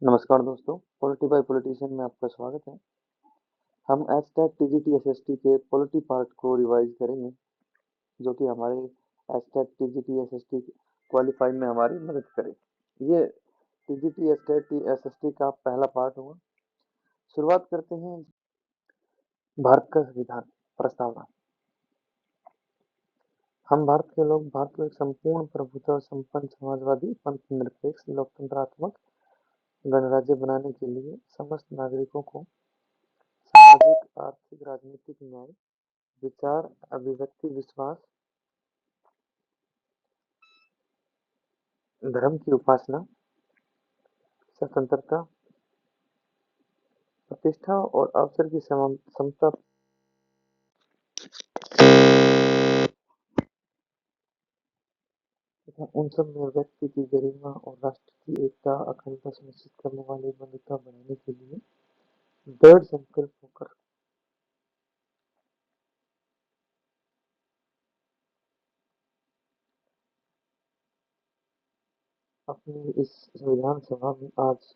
नमस्कार दोस्तों, polity bye politician में आपका स्वागत है। हम एचटेट टीजीटी एसएसटी के पॉलिटी पार्ट को रिवाइज करेंगे, जो कि हमारे एचटेट टीजीटी एसएसटी क्वालिफाई में हमारी मदद करे। ये टीजीटी एचटेट एसएसटी का पहला पार्ट होगा। शुरुआत करते हैं। भारत का संविधान प्रस्तावना। हम भारत के लोग भारत को एक संपूर्ण प्रभुत्व संपन्न समाजवादी पंथ निरपेक्ष लोकतंत्रात्मक गणराज्य बनाने के लिए समस्त नागरिकों को सामाजिक, आर्थिक, राजनीतिक न्याय, विचार, अभिव्यक्ति, विश्वास, धर्म की उपासना, स्वतंत्रता, प्रतिष्ठा और अवसर की समता तथा उन सब में व्यक्ति की गरिमा और राष्ट्र की एकता, अखंडता सुनिश्चित करने वाली बंधुता बनाने के लिए दृढ़ संकल्प होकर अपनी इस संविधान सभा में आज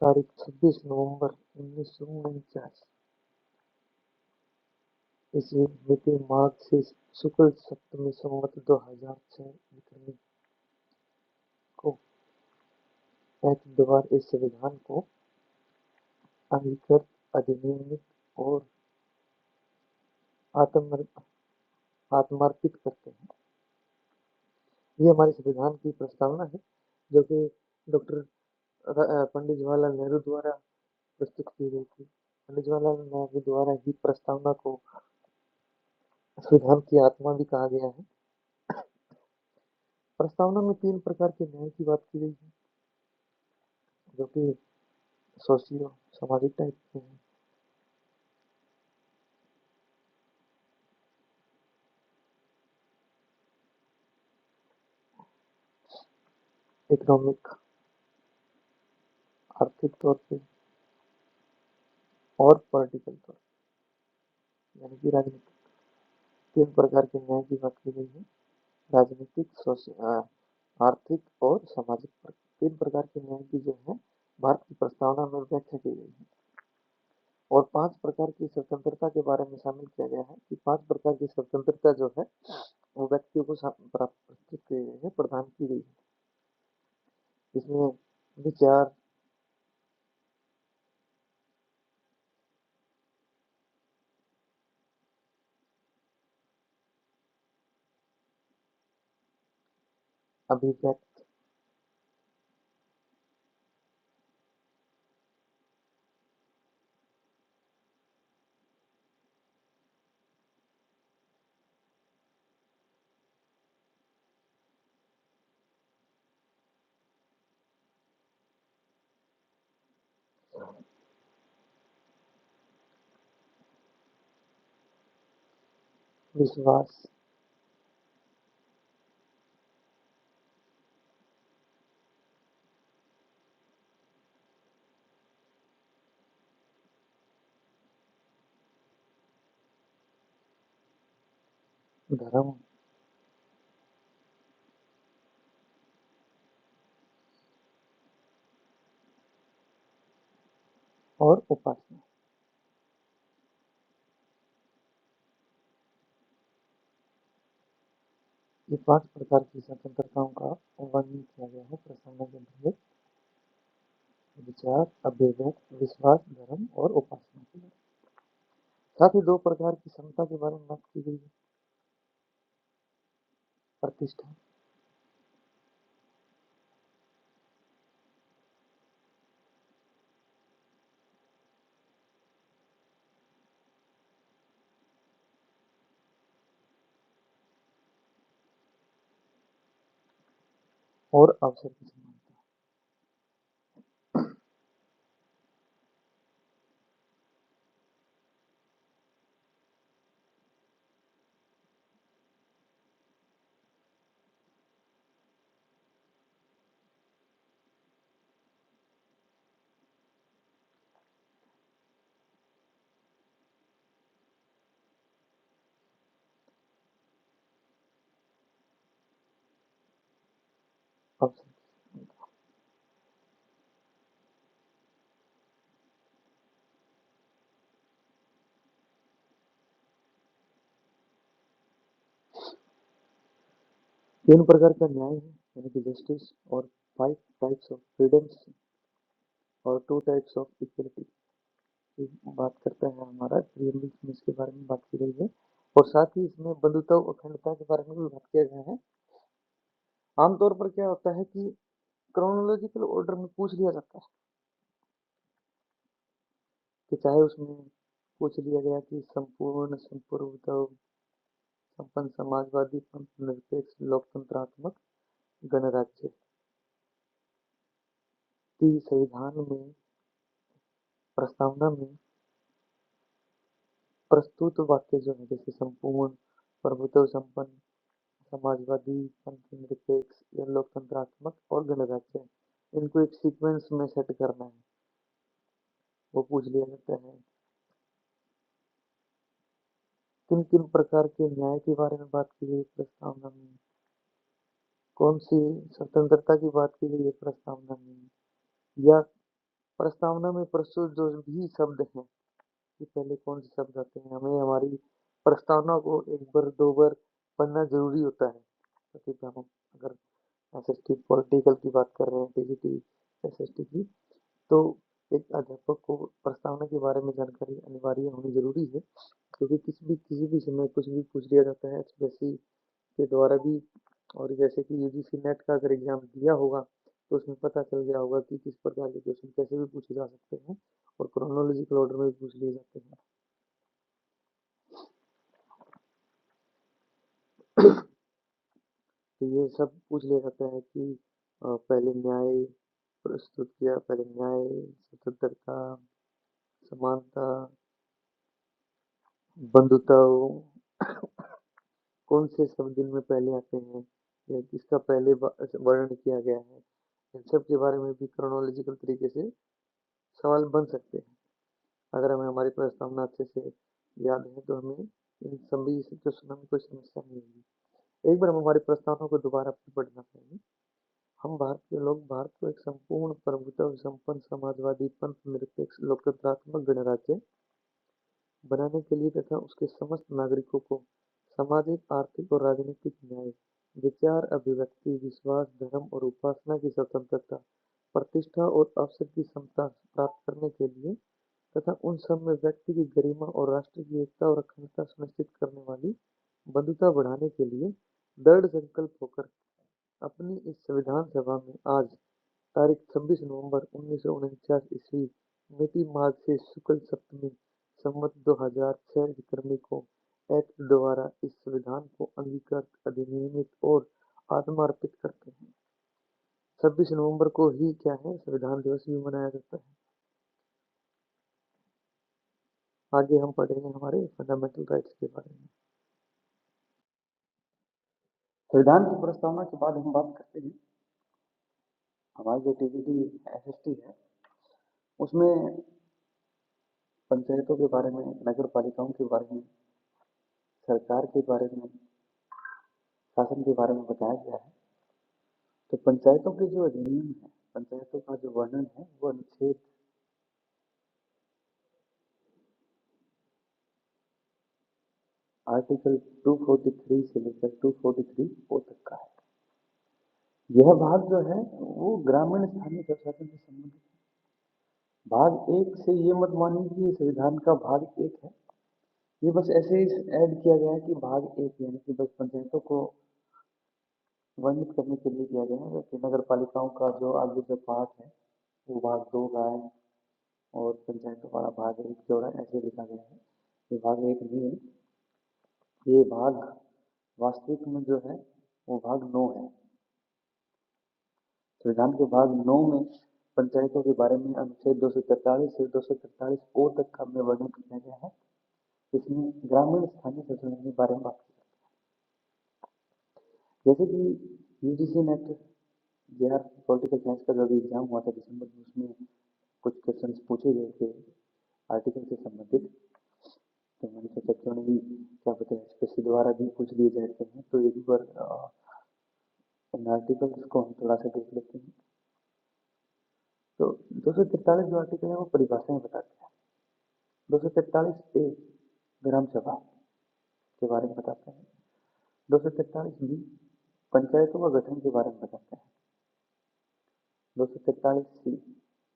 तारीख 26 नवंबर 1949 ईस्वी मिति माघ से शुक्ल सप्तमी संवत 2006 विक्रमी को एक्ट द्वारा इस संविधान को अंगीकृत, अधिनियमित और आत्मार्पित करते हैं। ये हमारे संविधान की प्रस्तावना है, जो कि डॉक्टर पंडित जवाहरलाल नेहरू द्वारा प्रस्तुत की गई थी। पंडित जवाहरलाल नेहरू द्वारा ही प्रस्तावना को संविधान की आत्मा भी कहा गया है। प्रस्तावना में 3 प्रकार के न्याय की बात की गई है, जो कि सोशियो सामाजिक टाइप के हैं। इकोनॉमिक, आर्थिक तौर पे और पॉलिटिकल तौर पे, यानी कि राजनीतिक। 3 प्रकार के न्याय की बात की गई है। राजनीतिक, आर्थिक और सामाजिक। 3 प्रकार के न्याय की जो है भारत की प्रस्तावना में व्याख्या की गई है। और 5 प्रकार की स्वतंत्रता के बारे में शामिल किया गया है कि 5 प्रकार की स्वतंत्रता जो है वो व्यक्तियों को प्रस्तुत की गई है, प्रदान की गई है। इसमें विचार, अभिव्यक्त, विश्वास, धर्म और उपासना। ये 5 प्रकार की स्वतंत्रताओं का वर्णन किया गया है प्रस्तावना के अंतर्गत। विचार, अभिव्यक्त, विश्वास, धर्म और उपासना के बारे में। साथ ही 2 प्रकार की समता के बारे में बात की गई है। प्रतिष्ठा और अवसर की समानता। अवसर तीन प्रकार का न्याय है यानी कि जस्टिस, और 5 टाइप्स ऑफ फ्रीडम्स, और 2 टाइप्स ऑफ इक्वलिटी की बात करता है हमारा प्रियम्बल में, इसके बारे में बात की गई है। और साथ ही इसमें बंधुत्व और अखंडता के बारे में भी बात किया गया है। आमतौर पर क्या होता है कि क्रोनोलॉजिकल ऑर्डर में पूछ लिया जाता है कि चाहे उसमें पूछ लिया गया कि संपूर्ण संप्रभुत्व संपन्न समाजवादी निरपेक्ष लोकतंत्रात्मक गणराज्य की संविधान में प्रस्तावना में प्रस्तुत वाक्य जो है, जैसे संपूर्ण प्रभुत्व संपन्न समाजवादी निरपेक्ष या लोकतंत्रात्मक और गणराज्य, इनको एक सीक्वेंस में सेट करना है, वो पूछ लिया जाता है। किन किन प्रकार के न्याय के बारे में बात की गई प्रस्तावना में, कौन सी स्वतंत्रता की बात की गई है प्रस्तावना में, या प्रस्तावना में प्रस्तुत जो भी शब्द हैं कि पहले कौन से शब्द आते हैं। हमें हमारी प्रस्तावना को एक बार दो बार पढ़ना जरूरी होता है, क्योंकि हम अगर एसएसटी पॉलिटिकल की बात कर रहे हैं, टीजीटी एसएसटी की, तो एक अध्यापक को प्रस्तावना के बारे में जानकारी अनिवार्य होनी जरूरी है, क्योंकि किसी भी समय कुछ भी पूछ लिया जाता है एचपीएससी के द्वारा भी। और जैसे कि यूजीसी नेट का अगर एग्जाम दिया होगा तो उसमें पता चल गया होगा कि किस प्रकार के क्वेश्चन कैसे भी पूछे जा सकते हैं और क्रोनोलॉजिकल ऑर्डर में भी पूछ लिए जाते हैं। तो ये सब पूछ लिया जाता है कि पहले न्याय प्रस्तुत किया, पहले न्याय, स्वतंत्रता, समानता, बंधुत्व, कौन से शब्द इनमें पहले आते हैं या किसका पहले वर्णन किया गया है, इन सब के बारे में भी क्रोनोलॉजिकल तरीके से सवाल बन सकते हैं। अगर हमें हमारी प्रस्तावना अच्छे से याद है तो हमें इन सभी क्वेश्चनों में कोई समस्या नहीं होगी। एक बार हम हमारी प्रस्तावना को दोबारा फिर पढ़ना चाहिए। हम भारत के लोग भारत को एक संपूर्ण प्रभुत्व संपन्न समाजवादी पंथ निरपेक्ष लोकतंत्रात्मक गणराज्य बनाने के लिए तथा उसके समस्त नागरिकों को सामाजिक, आर्थिक और राजनीतिक न्याय, विचार, अभिव्यक्ति, विश्वास, धर्म और उपासना की स्वतंत्रता, प्रतिष्ठा और अवसर की समता प्राप्त करने के लिए तथा उन सब में व्यक्ति की गरिमा और राष्ट्र की एकता और अखंडता सुनिश्चित करने वाली बंधुता बढ़ाने के लिए दृढ़ संकल्प होकर अपनी इस संविधान सभा में आज तारीख 26 नवंबर 1949 ईस्वी मिति माघ से शुक्ल सप्तमी संवत 2006 विक्रमी को एक्ट द्वारा इस संविधान को अंगीकृत, अधिनियमित और आत्मार्पित करते हैं। 26 नवंबर को ही क्या है, संविधान दिवस भी मनाया जाता है। आगे हम पढ़ेंगे हमारे फंडामेंटल राइट्स के बारे में। संविधान की प्रस्तावना के बाद हम बात करते हैं हमारी जो टीजीटी एसएसटी है उसमें पंचायतों के बारे में, नगर पालिकाओं के बारे में, सरकार के बारे में, शासन के बारे में बताया गया है। तो पंचायतों के जो अधिनियम है, पंचायतों का जो वर्णन है वो अनुच्छेद आर्टिकल 243 से लेकर 243 तक का है। यह भाग जो है वो ग्रामीण स्थानीय प्रशासन से संबंधित है। भाग एक से ये मत मानिए कि ये संविधान का भाग एक है, ये बस ऐसे ही ऐड किया गया है कि भाग एक, यानी कि बस पंचायतों को वर्णित करने के लिए किया गया है। जैसे नगर पालिकाओं का जो आगे जो पार्ट है वो भाग दो का है और पंचायतों वाला भाग एक जोड़ा ऐसे लिखा गया है। ये भाग एक नहीं है, ये भाग वास्तविक में जो है वो भाग 9 है। संविधान के भाग 9 में पंचायतों के बारे में अनुच्छेद 243 से 243 ओ तक का में वर्णन किया गया है। इसमें ग्रामीण स्थानीय प्रशासन के बारे में बात की जाती है। जैसे कि UGC NET JR political science का जो भी एग्जाम हुआ था दिसंबर में, उसमें कुछ क्वेश्चंस पूछे गए थे आर्टिकल से संबंधित। तो मैंने सोचा क्यों नहीं, क्या पता है एसपीएससी द्वारा भी पूछ लिए जाते हैं, तो एक बार इन आर्टिकल्स को हम थोड़ा सा देख लेते हैं। तो 243 जो आर्टिकल है वो परिभाषाएं बताते हैं। 243 ए ग्राम सभा के बारे में बताते हैं। 243 बी पंचायतों का गठन के बारे में बताते हैं। 243 सी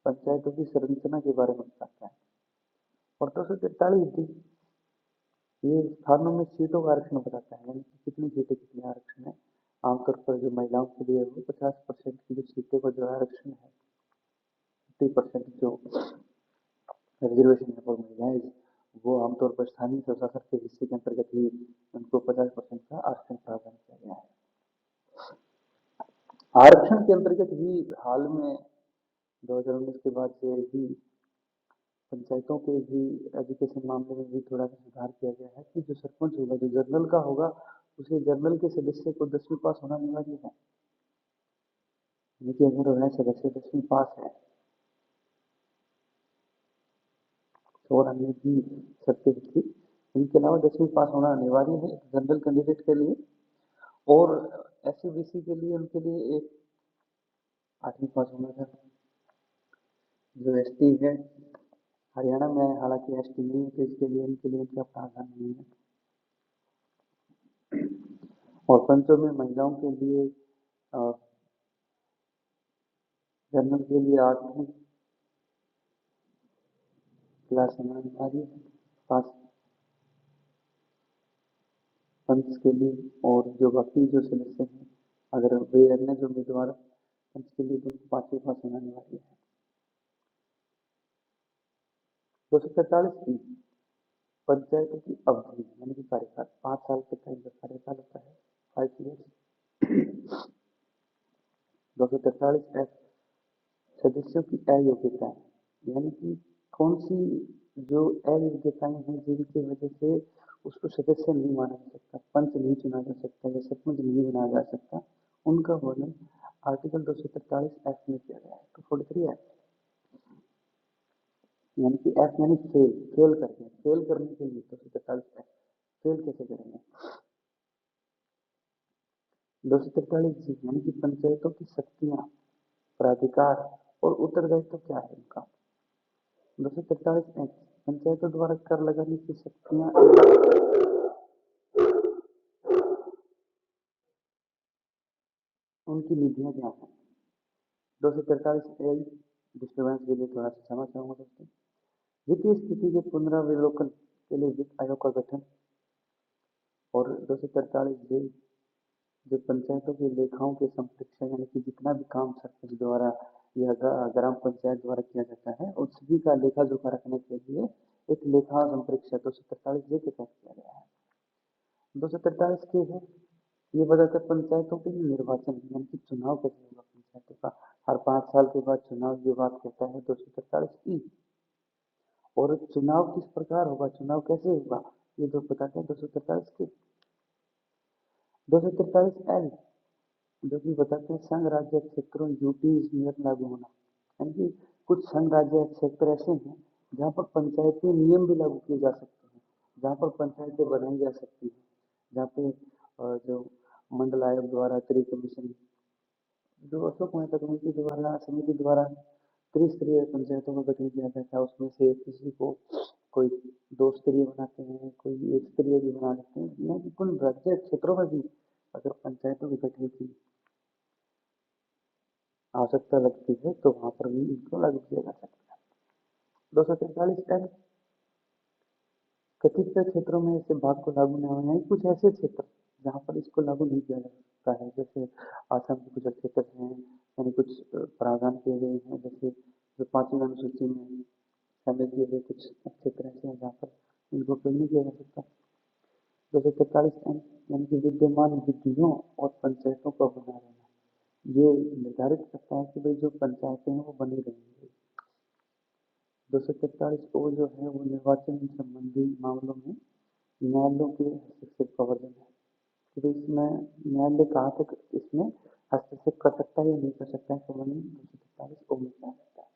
पंचायतों की संरचना के बारे में बताता है। और 243 डी ये स्थानों में सीटों का आरक्षण बताता है, यानी कि कितनी सीटें कितने आरक्षण है। आमतौर पर जो महिलाओं के लिए वो 50% की जो सीटों का जो आरक्षण है, 50% जो रिजर्वेशन है फॉर महिलाएं, वो आमतौर पर स्थानीय स्वशासन के हिस्से के अंतर्गत ही उनको 50% का आरक्षण प्रदान किया गया है। आरक्षण के अंतर्गत ही हाल में 2019 के बाद से ही पंचायतों के भी एजुकेशन मामले में भी थोड़ा सा सुधार किया गया है कि जो सरपंच होगा, जो जर्नल का होगा, उसे जर्नल के सदस्य को 10वीं पास होना अनिवार्य है। देखिए अगर वह सदस्य 10वीं पास है और अन्य भी शर्तें थी, इनके अलावा 10वीं पास होना अनिवार्य है जनरल कैंडिडेट के लिए। और एससी बीसी के लिए उनके लिए एक 8वीं पास होना था। जो एसटी है, हरियाणा में हालांकि एसटी नहीं है, तो इसके लिए इनके लिए इनका प्रावधान नहीं है। और पंचों में महिलाओं के लिए जनरल के लिए 8वीं क्लास होना अनिवार्य है पास पंच के लिए। और जो बाकी जो सदस्य हैं, अगर वे अन्य जो उम्मीदवार पंच के लिए, तो 5वीं पास होना अनिवार्य है। 243 की पंचायतों की अवधि यानी कि कार्यकाल 5 साल तक का इनका कार्यकाल होता है, 5 ईयर्स। 243 एफ सदस्यों की अयोग्यता यानी कि कौन सी जो अयोग्यताएं हैं जिनकी वजह से उसको सदस्य नहीं माना जा सकता, पंच नहीं चुना जा सकता या सरपंच नहीं बनाया जा सकता, उनका वर्णन आर्टिकल 243 एफ में किया गया है। तो 43 एफ यानी कि एफ यानी फेल, फेल करने के लिए 243 एफ फेल कैसे करेंगे। 243 जी यानी कि पंचायतों की शक्तियां, प्राधिकार और उत्तरदायित्व क्या है उनका। 243 एच पंचायतों द्वारा कर लगाने की शक्तियां, उनकी निधियां क्या है। 243 एल डिस्टर्बेंस के लिए थोड़ा सा क्षमा चाहूंगा दोस्तों। वित्तीय स्थिति के पुनरावलोकन के लिए वित्त आयोग का गठन। और 243 जे जो पंचायतों की लेखाओं के संप्रेक्षण यानी कि जितना भी काम सरपंच द्वारा या ग्राम पंचायत द्वारा किया जाता है उस सभी का लेखा जोखा रखने के लिए एक लेखा संप्रेक्षक 243 जे के तहत किया गया है। 243 के है ये बताता है पंचायतों के लिए निर्वाचन यानी कि चुनाव कैसे होगा पंचायतों का, हर 5 साल के बाद चुनाव ये बात कहता है 243 ई। और चुनाव किस प्रकार होगा, चुनाव कैसे होगा, ये जो बताते हैं 243 के। 243 एल जो कि बताते हैं संघ राज्य क्षेत्रों यूटीज नियम लागू होना, यानी कि कुछ संघ राज्य क्षेत्र ऐसे हैं जहाँ पर पंचायती नियम भी लागू किए जा सकते हैं, जहाँ पर पंचायतें बनाई जा सकती हैं, जहाँ पे जो मंडल आयोग द्वारा त्रि कमीशन, जो अशोक मेहता कमेटी द्वारा समिति द्वारा त्रिस्तरीय पंचायतों का गठन किया गया था, उसमें से किसी को कोई 2 स्तरीय बनाते हैं, कोई 1 स्तरीय भी बना लेते हैं, यानी कि कुल राज्य क्षेत्रों में भी अगर पंचायतों के गठन की आवश्यकता लगती है तो वहां पर भी इसको लागू किया जा सकता है। 243 टन कथित क्षेत्रों में इसे भाग को लागू नहीं होना है, कुछ ऐसे क्षेत्र जहाँ पर इसको लागू नहीं किया जा सकता है, जैसे आसाम के कुछ क्षेत्र हैं, यानी कुछ प्रावधान किए गए हैं, जैसे जो 5वीं अनुसूची में शामिल किए गए कुछ क्षेत्र ऐसे हैं जहाँ पर इनको प्रयोग नहीं किया जा सकता। 243 एन यानी कि विद्यमान विधियों और पंचायतों का बना रहना, ये निर्धारित करता है कि भाई जो पंचायतें हैं वो बनी रहेंगी। 243 ओ जो है वो निर्वाचन संबंधी मामलों में न्यायालयों के हस्तक्षेप का वर्णन है कि इसमें न्यायालय कहाँ तक इसमें हस्तक्षेप कर सकता है या नहीं कर सकता है, तो वर्णन 243 ओ में किया जाता है।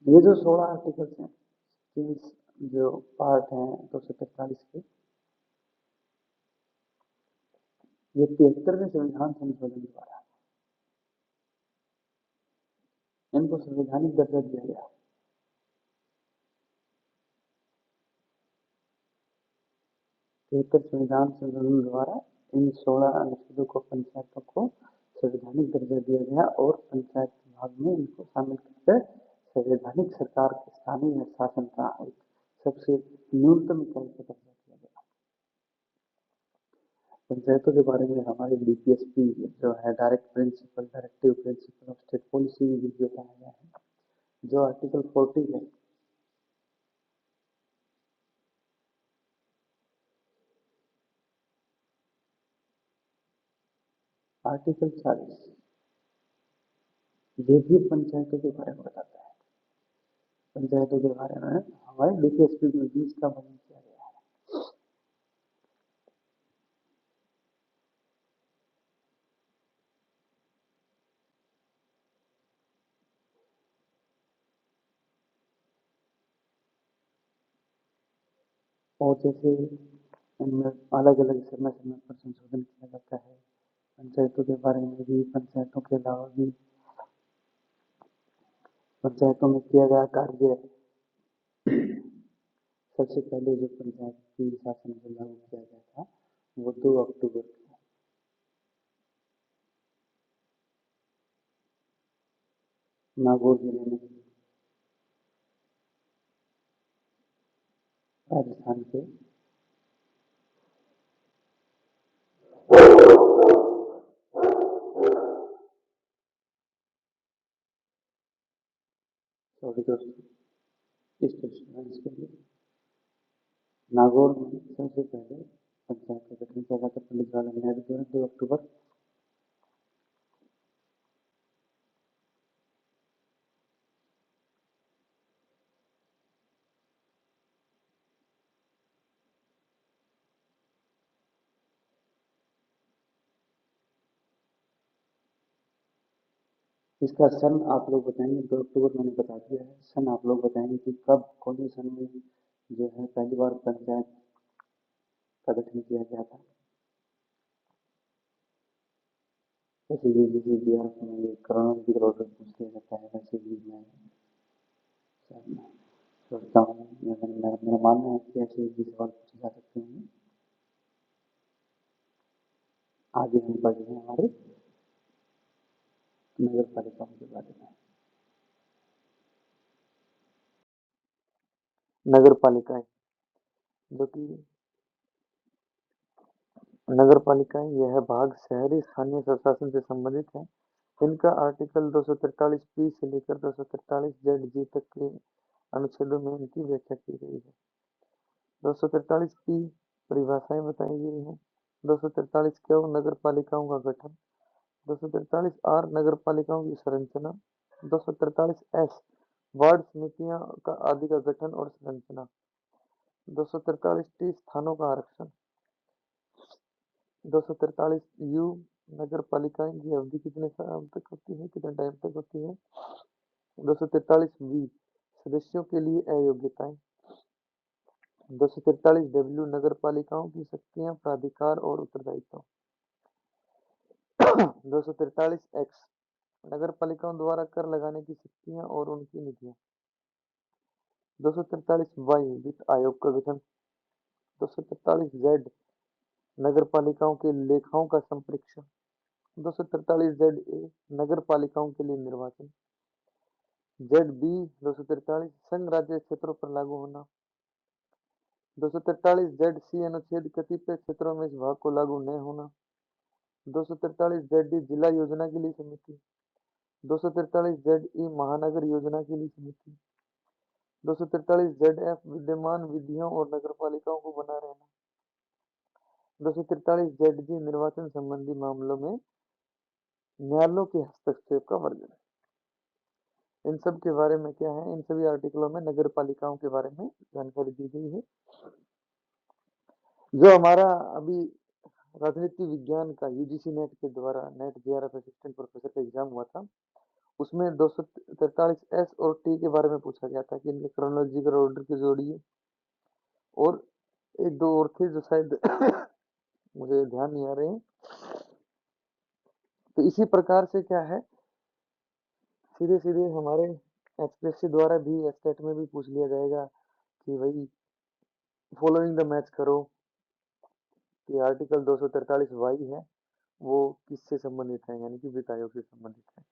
ये जो 16 आर्टिकल्स हैं, जो पार्ट हैं 243 के, ये 73वें संविधान संशोधन द्वारा इनको संवैधानिक दर्जा दिया गया। 73 संविधान संशोधन द्वारा इन 16 अनुच्छेदों को पंचायतों को संवैधानिक दर्जा दिया गया और पंचायत विभाग में इनको शामिल कर संवैधानिक सरकार के स्थानीय शासन का एक सबसे न्यूनतम इकाई का दर्जा दिया गया। पंचायतों के बारे में हमारे डीपीएसपी जो है direct principle directive principle of state policy भी बताया गया है, जो आर्टिकल 40 है। आर्टिकल 40 ये भी पंचायतों के बारे में बताता है। पंचायतों के बारे में हमारे डीपीएसपी में भी इसका वर्णन किया गया है। और जैसे इनमें अलग अलग समय समय पर संशोधन किया जाता है। पंचायतों के बारे में भी, पंचायतों के अलावा भी पंचायतों में किया गया कार्य। सबसे पहले जो पंचायती शासन को लागू किया गया था वो 2 अक्टूबर नागौर जिले में राजस्थान के 24 के लिए नागौर में सबसे पहले पंचायत का गठन किया गया था पंडित जवाहरलाल नेहरू द्वारा 2 अक्टूबर। इसका सन आप लोग बताएंगे। 2 अक्टूबर मैंने बता दिया है। सन आप लोग बताएंगे कि कब, कौन से सन में जो है पहली बार पंचायत का गठन किया गया था। जैसे यूजीसी जीआरएफ में ये क्रोनोलॉजिकल ऑर्डर पूछ लिया जाता है, वैसे ही मैं सोचता हूँ, मेरा मानना है कि ऐसे भी सवाल पूछे जा सकते हैं। आगे हम पढ़ रहे हैं हमारे नगर पालिकाओं के बारे में। नगर पालिकाएं, जो कि नगर पालिकाएं यह भाग शहरी स्थानीय स्वशासन से संबंधित है। इनका आर्टिकल 243 पी से लेकर 243 जेड जी तक के अनुच्छेदों में इनकी व्याख्या की गई है। 243 पी परिभाषाएं बताई गई हैं। 243 क्यों नगर पालिकाओं का गठन। 243 आर नगर पालिकाओं की संरचना। 243 एस वार्ड समितियां का आदि का गठन और संरचना। 243 टी स्थानों का आरक्षण। 243 यू नगर पालिकाएं की अवधि कितने साल तक होती है, कितने टाइम तक होती है। 243 वी सदस्यों के लिए अयोग्यताएं। 243 डब्ल्यू नगर पालिकाओं की शक्तियां, प्राधिकार और उत्तरदायित्व। 243 एक्स नगर पालिकाओं द्वारा कर लगाने की शक्तियां और उनकी निधियां। 243 वाई वित्त आयोग का गठन। 243 जेड नगर पालिकाओं के लेखाओं का संप्रेक्षण। 243 जेड ए नगर पालिकाओं के लिए निर्वाचन। जेड बी 243 संघ राज्य क्षेत्रों पर लागू होना। 243 जेड सी अनुच्छेद कतिपय क्षेत्रों में इस भाग को लागू न होना। 243 जेड डी जिला योजना के लिए समिति। 243 जेड ई महानगर योजना के लिए समिति। 243 जेड एफ विद्यमान विधियों और नगर पालिकाओं को बना रहना। 243 जेड जी निर्वाचन संबंधी मामलों में न्यायालयों के हस्तक्षेप का वर्णन। इन सब के बारे में क्या है, इन सभी आर्टिकलों में नगर पालिकाओं के बारे में जानकारी दी गई है। जो हमारा अभी राजनीति विज्ञान का यूजीसी नेट के द्वारा नेट जेआरएफ असिस्टेंट प्रोफेसर का एग्जाम हुआ था, उसमें 243 एस और टी के बारे में पूछा गया था कि इनके क्रोनोलॉजिकल ऑर्डर के जोड़िए। और एक दो और थे जो शायद मुझे ध्यान नहीं आ रहे हैं। तो इसी प्रकार से क्या है, सीधे सीधे हमारे एचपीएससी द्वारा भी एस्टेट में भी पूछ लिया जाएगा कि भाई फॉलोइंग द मैच करो। कि आर्टिकल 243 वाई है वो किससे संबंधित है, यानी कि वित्त आयोग से संबंधित है।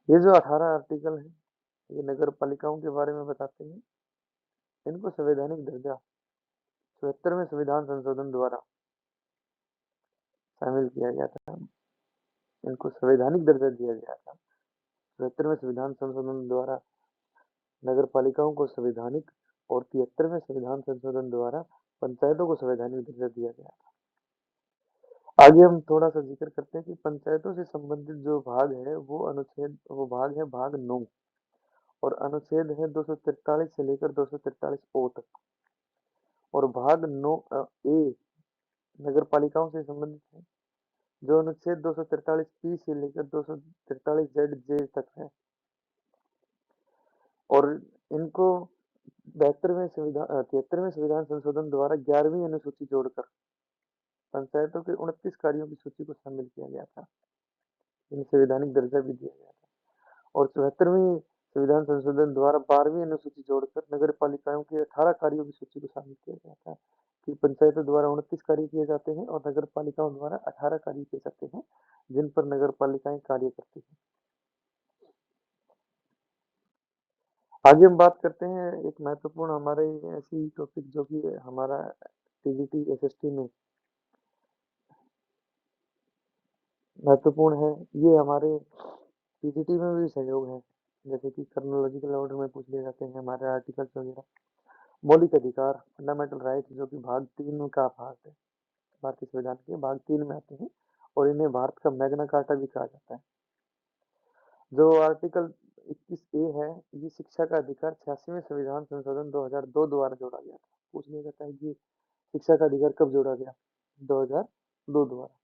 ये जो 18 आर्टिकल हैं ये नगर पालिकाओं के बारे में बताते हैं। इनको संवैधानिक दर्जा 74वें संविधान संशोधन द्वारा शामिल किया गया था। इनको संवैधानिक दर्जा दिया गया था 74वें संविधान संशोधन द्वारा। नगर पालिकाओं को संवैधानिक और 73वें संविधान संशोधन द्वारा पंचायतों को संवैधानिक दर्जा दिया गया था। आगे हम थोड़ा सा जिक्र करते हैं कि पंचायतों से संबंधित जो भाग है वो भाग है भाग 9 और अनुच्छेद है 243 से लेकर 243 ओ तक। और भाग 9 ए नगर पालिकाओं से संबंधित है जो अनुच्छेद 243 पी से लेकर 243 जेड जे तक है। और इनको 73वें संविधान संशोधन द्वारा 11वीं अनुसूची जोड़कर पंचायतों के 29 कार्यों की सूची को शामिल किया गया था। इन्हें संवैधानिक दर्जा भी दिया गया था। और 74वीं संविधान संशोधन द्वारा 12वीं अनुसूची जोड़कर नगर पालिकाओं के 18 कार्यों की सूची को शामिल किया गया था कि पंचायतों द्वारा 29 कार्य किए जाते हैं और नगर पालिकाओं द्वारा 18 कार्य किए जाते हैं जिन पर नगर पालिकाएं कार्य करती हैं। आगे हम बात करते हैं एक महत्वपूर्ण हमारे ऐसी टॉपिक जो कि हमारा टीजीटी एसएसटी में महत्वपूर्ण है। ये हमारे पीजीटी में भी सहयोग है, जैसे कि क्रोनोलॉजिकल ऑर्डर में पूछ लिए जाते हैं हमारे आर्टिकल्स वगैरह। मौलिक अधिकार फंडामेंटल राइट जो कि भाग 3 का भाग है, भारतीय संविधान के भाग 3 में आते हैं और इन्हें भारत का मैग्ना कार्टा भी कहा जाता है। जो आर्टिकल 21 ए है ये शिक्षा का अधिकार 86वें संविधान संशोधन 2002 द्वारा जोड़ा गया था। पूछ लिया जाता है कि शिक्षा का अधिकार कब जोड़ा गया? 2002 द्वारा।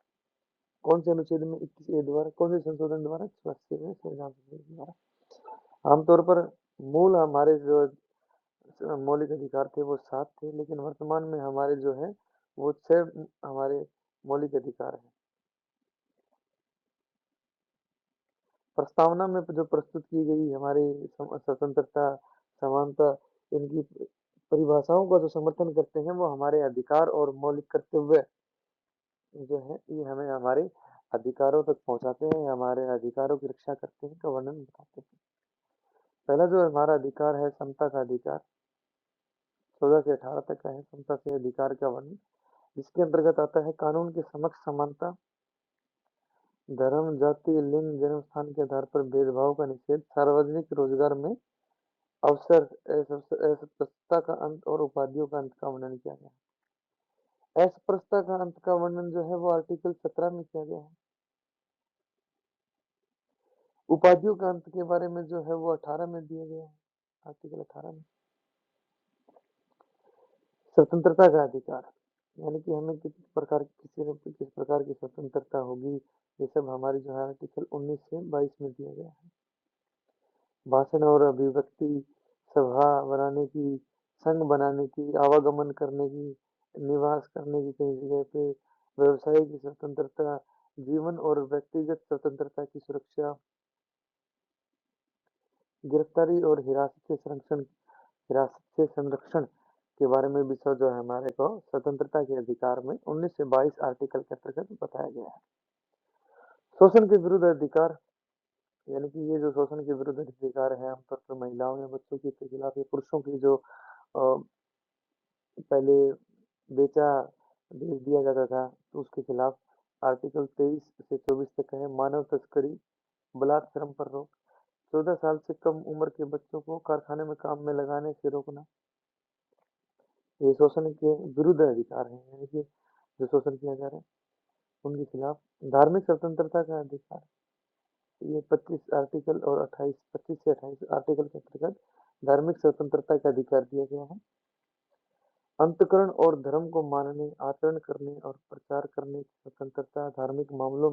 कौन से अनुच्छेद में? 21 ए द्वारा। कौन से संशोधन द्वारा? 86वें संविधान संशोधन द्वारा। आमतौर पर मूल हमारे जो मौलिक अधिकार थे वो 7 थे, लेकिन वर्तमान में हमारे जो है वो 6 हमारे मौलिक अधिकार हैं। प्रस्तावना में जो प्रस्तुत की गई हमारी स्वतंत्रता, समानता, इनकी परिभाषाओं का जो समर्थन करते हैं वो हमारे अधिकार और मौलिक कर्तव्य जो है ये हमें हमारे अधिकारों तक पहुंचाते हैं, हमारे अधिकारों की रक्षा करते हैं का वर्णन बताते हैं। पहला जो हमारा अधिकार है समता का अधिकार 14 से 18 तक का है। समता से अधिकार का वर्णन, जिसके अंतर्गत आता है कानून के समक्ष समानता, धर्म, जाति, लिंग, जन्म स्थान के आधार पर भेदभाव का निषेध, सार्वजनिक रोजगार में अवसर, अस्पृश्यता का अंत और उपाधियों का अंत का वर्णन किया गया। अस्पृश्यता का अंत का वर्णन जो है वो आर्टिकल 17 में किया गया है। उपाधियों का अंत के बारे में जो है वो 18 में दिया गया है, आर्टिकल 18 में। स्वतंत्रता का अधिकार, यानी कि हमें किस प्रकार की स्वतंत्रता होगी, ये सब हमारी जो है आर्टिकल 19 से 22 में दिया गया है। भाषण और अभिव्यक्ति, सभा बनाने की, संघ बनाने की, आवागमन करने की, निवास करने की कई जगह पे, व्यवसाय की स्वतंत्रता, जीवन और व्यक्तिगत स्वतंत्रता की सुरक्षा, गिरफ्तारी और हिरासत से संरक्षण के बारे में भी सब जो है हमारे को स्वतंत्रता के अधिकार में 19 से 22 आर्टिकल के अंतर्गत बताया गया है। शोषण के विरुद्ध अधिकार, यानी कि ये जो शोषण के विरुद्ध अधिकार है आमतौर पर महिलाओं या बच्चों के खिलाफ या पुरुषों की जो पहले बेचा भेज दिया जाता था तो उसके खिलाफ आर्टिकल 23 से 24 तक है। मानव तस्करी, बलात् श्रम पर रोक, 14 साल से कम उम्र के बच्चों को कारखाने में काम में लगाने से रोकना, ये शोषण के विरुद्ध अधिकार है, यानी कि जो शोषण किया जा रहा है उनके खिलाफ। धार्मिक स्वतंत्रता का अधिकार, ये 25 आर्टिकल और 25 से 28 आर्टिकल के अंतर्गत धार्मिक स्वतंत्रता का अधिकार दिया गया है। अंतकरण और धर्म को मानने, आचरण करने और प्रचार करने की स्वतंत्रता धार्मिक मामलों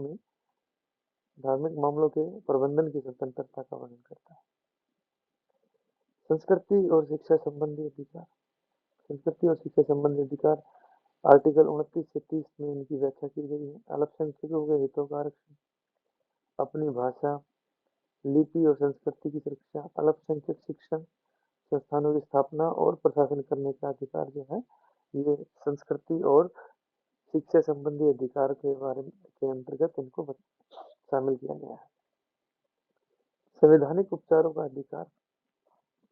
के प्रबंधन की स्वतंत्रता का वर्णन करता है। संस्कृति और शिक्षा संबंधी अधिकार, संस्कृति और शिक्षा संबंधी अधिकार आर्टिकल 29 से 30 में इनकी व्याख्या की गई है। अल्पसंख्यकों के हितों का आरक्षण, अपनी भाषा, लिपि और संस्कृति की सुरक्षा, अल्पसंख्यक शिक्षण संस्थानों की स्थापना और प्रशासन करने का अधिकार जो है, ये संस्कृति और शिक्षा संबंधी अधिकार के बारे में के अंतर्गत इनको शामिल किया गया है। संवैधानिक उपचारों का अधिकार,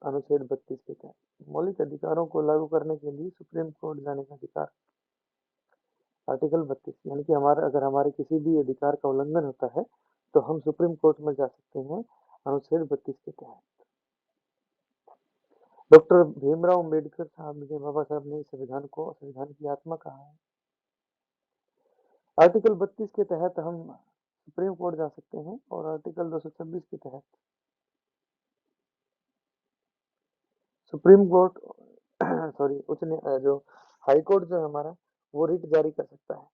अनुच्छेद 32 के तहत मौलिक अधिकारों को लागू करने के लिए सुप्रीम कोर्ट जाने का अधिकार, आर्टिकल 32, यानी कि हमारा अगर हमारे किसी भी अधिकार का उल्लंघन होता है तो हम सुप्रीम कोर्ट में जा सकते हैं, अनुच्छेद 32 के तहत। डॉक्टर भीमराव अंबेडकर साहब ने, बाबा साहब ने संविधान को संविधान की आत्मा कहा है। आर्टिकल 32 के तहत हम सुप्रीम कोर्ट जा सकते हैं और आर्टिकल 226 के तहत सुप्रीम कोर्ट सॉरी जो हाई कोर्ट जो है हमारा, वो रिट जारी कर सकता है।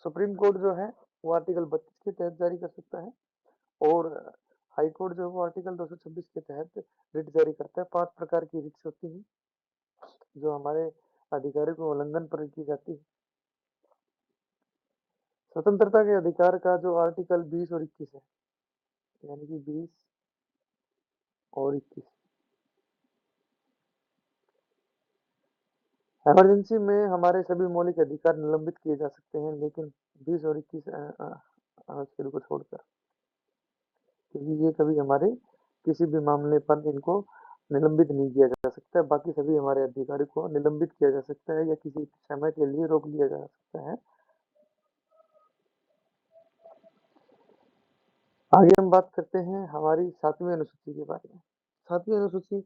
सुप्रीम कोर्ट जो है वो आर्टिकल 32 के तहत जारी कर सकता है और हाई कोर्ट जो है वो आर्टिकल 226 के तहत रिट जारी करता है। 5 प्रकार की रिट्स होती हैं जो हमारे अधिकारों को उल्लंघन पर की जाती है। स्वतंत्रता के अधिकार का जो आर्टिकल 20 और 21 है, यानी कि 20 और 21, इमरजेंसी में हमारे सभी मौलिक अधिकार निलंबित किए जा सकते हैं, लेकिन 20 और 21 अनुच्छेद को छोड़कर, क्योंकि ये कभी हमारे किसी भी मामले पर इनको निलंबित नहीं किया जा सकता है। बाकी सभी हमारे अधिकारों को निलंबित किया जा सकता है या किसी समय के लिए रोक लिया जा सकता है। आगे हम बात करते हैं हमारी 7वीं अनुसूची के बारे में। 7वीं अनुसूची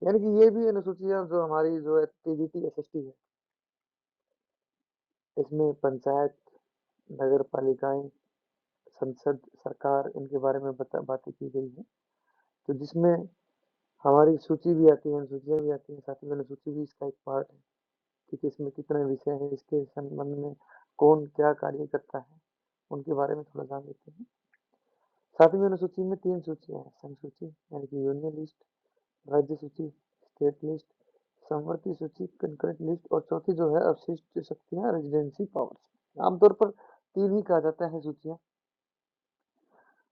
यानी कि ये भी अनुसूचियां जो हमारी जो है टीबीटी एसएसटी है, इसमें पंचायत, नगर पालिकाएं, संसद, सरकार, इनके बारे में बातें की गई है। तो जिसमें हमारी सूची भी आती है, अनुसूचियां भी आती है, 7वीं अनुसूची भी इसका एक पार्ट है कि इसमें कितने विषय हैं, इसके संबंध में कौन क्या कार्य करता है, उनके बारे में थोड़ा जान लेते हैं। 7वीं अनुसूची में 3 सूचियां हैं, संघ सूची यानी कि यूनियन लिस्ट, राज्य सूची, स्टेट लिस्ट, समवर्ती सूची, कंकरेंट लिस्ट, और चौथी जो है अवशिष्ट शक्तियां, रेजिडेंसी पावर्स। आमतौर पर 3 ही कहा जाता है सूचियां।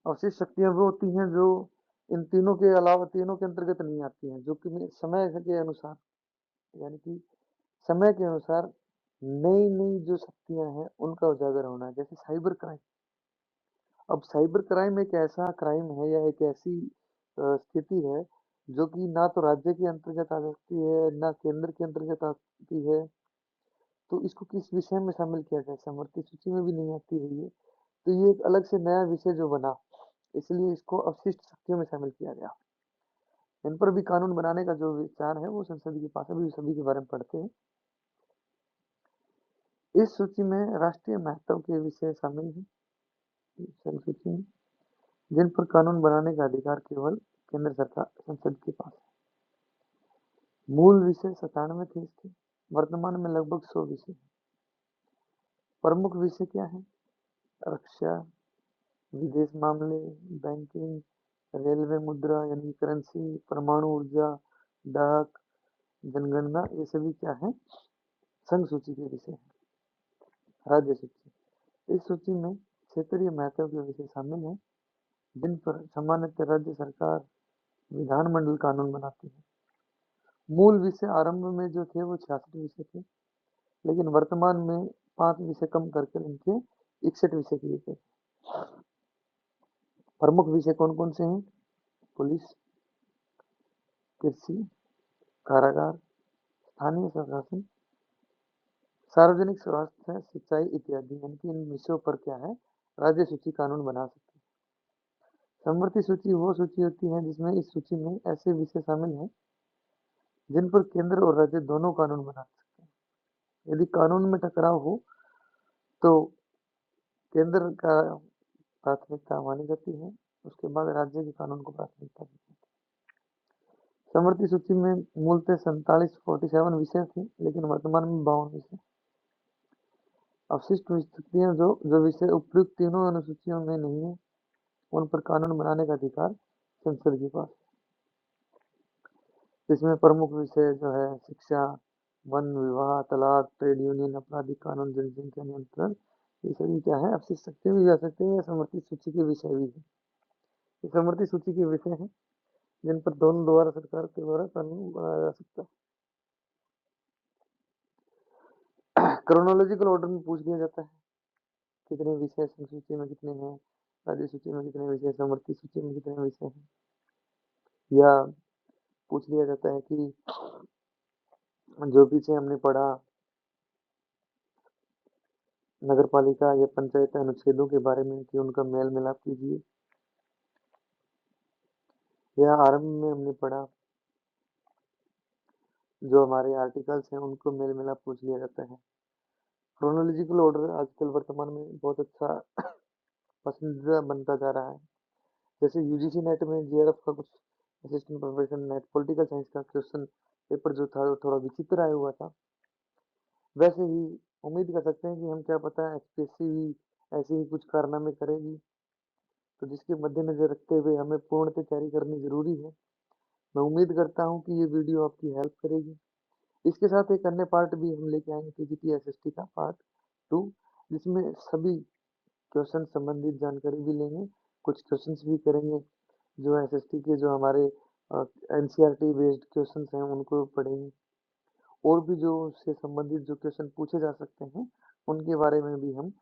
अवशिष्ट शक्तियां वो होती हैं जो इन तीनों के अलावा, तीनों के अंतर्गत नहीं आती हैं, जो कि समय के अनुसार, यानी कि समय के अनुसार नई नई जो शक्तियां हैं उनका उजागर होना है। जैसे साइबर क्राइम, अब साइबर क्राइम एक ऐसा क्राइम है या एक ऐसी स्थिति है जो कि ना तो राज्य के अंतर्गत आ सकती है, ना केंद्र के अंतर्गत आती है, तो इसको किस विषय में शामिल किया जाए, समवर्ती सूची में भी नहीं आती है ये, तो ये एक अलग से नया विषय जो बना, इसलिए इसको अवशिष्ट शक्तियों में शामिल किया गया। इन पर भी कानून बनाने का जो विचार है वो संसद के पास, अभी सभी के बारे में पढ़ते हैं। इस सूची में राष्ट्रीय महत्व के विषय शामिल हैं, संघ सूची में, जिन पर कानून बनाने का अधिकार केवल केंद्र सरकार, संसद के पास है। मूल विषय 97 थे इसके, वर्तमान में लगभग 100 विषय हैं। प्रमुख विषय क्या है? रक्षा, विदेश मामले, बैंकिंग, रेलवे, मुद्रा यानी करेंसी, परमाणु ऊर्जा, डाक, जनगणना, ये सभी क्या है? संघ सूची के विषय हैं। राज्य सूची, इस सूची में क्षेत्रीय महत्व के विषय शामिल हैं, जिन पर सामान्यतः राज्य सरकार, विधानमंडल कानून बनाती है। मूल विषय आरंभ में जो थे वो 66 विषय थे, लेकिन वर्तमान में 5 विषय कम करके इनके 61 विषय किए गए। प्रमुख विषय कौन कौन से हैं? पुलिस, कृषि, कारागार, स्थानीय प्रशासन, सार्वजनिक स्वास्थ्य, सिंचाई इत्यादि, यानी कि इन विषयों पर क्या है, राज्य सूची कानून बना सकती है। समवर्ती सूची वो सूची होती है जिसमें इस सूची में ऐसे विषय शामिल हैं जिन पर केंद्र और राज्य दोनों कानून बना सकते हैं। यदि कानून में टकराव हो तो केंद्र का प्राथमिकता मानी जाती है, उसके बाद राज्य के कानून को प्राथमिकता दी जाती है। समवर्ती सूची में मूलतः 47 विषय थे, लेकिन वर्तमान में 52 विषय। अवशिष्ट शक्तियां जो विषय उपयुक्त तीनों अनुसूचियों में नहीं है, उन पर कानून बनाने का अधिकार संसद के पास। इसमें प्रमुख विषय जो है शिक्षा, वन विवाह, तलाक, ट्रेड यूनियन, आपराधिक कानून, जनसंख्या नियंत्रण, ये सभी क्या है, अवशिष्ट शक्तियां भी जा सकते हैं या समवर्ती सूची के विषय भी है। ये समवर्ती सूची के विषय हैं जिन पर दोनों द्वारा सरकार के द्वारा कानून बनाया जा सकता है। क्रोनोलॉजिकल ऑर्डर में पूछ लिया जाता है कितने विषय संघ सूची में कितने हैं, राज्य सूची में कितने विषय, समवर्ती सूची में कितने विषय हैं, या पूछ लिया जाता है कि जो पीछे हमने पढ़ा नगर पालिका या पंचायत अनुच्छेदों के बारे में कि उनका मेल मिलाप कीजिए, या आरंभ में हमने पढ़ा जो हमारे आर्टिकल्स हैं उनको मेल मिलाप पूछ लिया जाता है। क्रोनोलॉजिकल ऑर्डर आजकल वर्तमान में बहुत अच्छा पसंदीदा बनता जा रहा है। जैसे यूजीसी नेट में जेआरएफ का कुछ assistant professor net political science का क्वेश्चन पेपर जो था वो थोड़ा विचित्र आया हुआ था, वैसे ही उम्मीद कर सकते हैं कि हम क्या पता एचपीएससी भी ऐसे ही कुछ कारनामे करेगी, तो जिसके मद्देनजर रखते हुए हमें पूर्णतः तैयारी करनी जरूरी है। मैं उम्मीद करता हूँ कि ये वीडियो आपकी हेल्प करेगी। इसके साथ एक अन्य पार्ट भी हम लेके आएंगे पीजीटी एसएसटी का पार्ट 2, जिसमें सभी क्वेश्चन संबंधित जानकारी भी लेंगे, कुछ क्वेश्चंस भी करेंगे जो एसएसटी के जो हमारे एनसीईआरटी बेस्ड क्वेश्चंस हैं उनको पढ़ेंगे, और भी जो उससे संबंधित जो क्वेश्चन पूछे जा सकते हैं उनके बारे में भी हम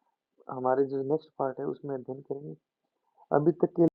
हमारे जो नेक्स्ट पार्ट है उसमें अध्ययन करेंगे। अभी तक के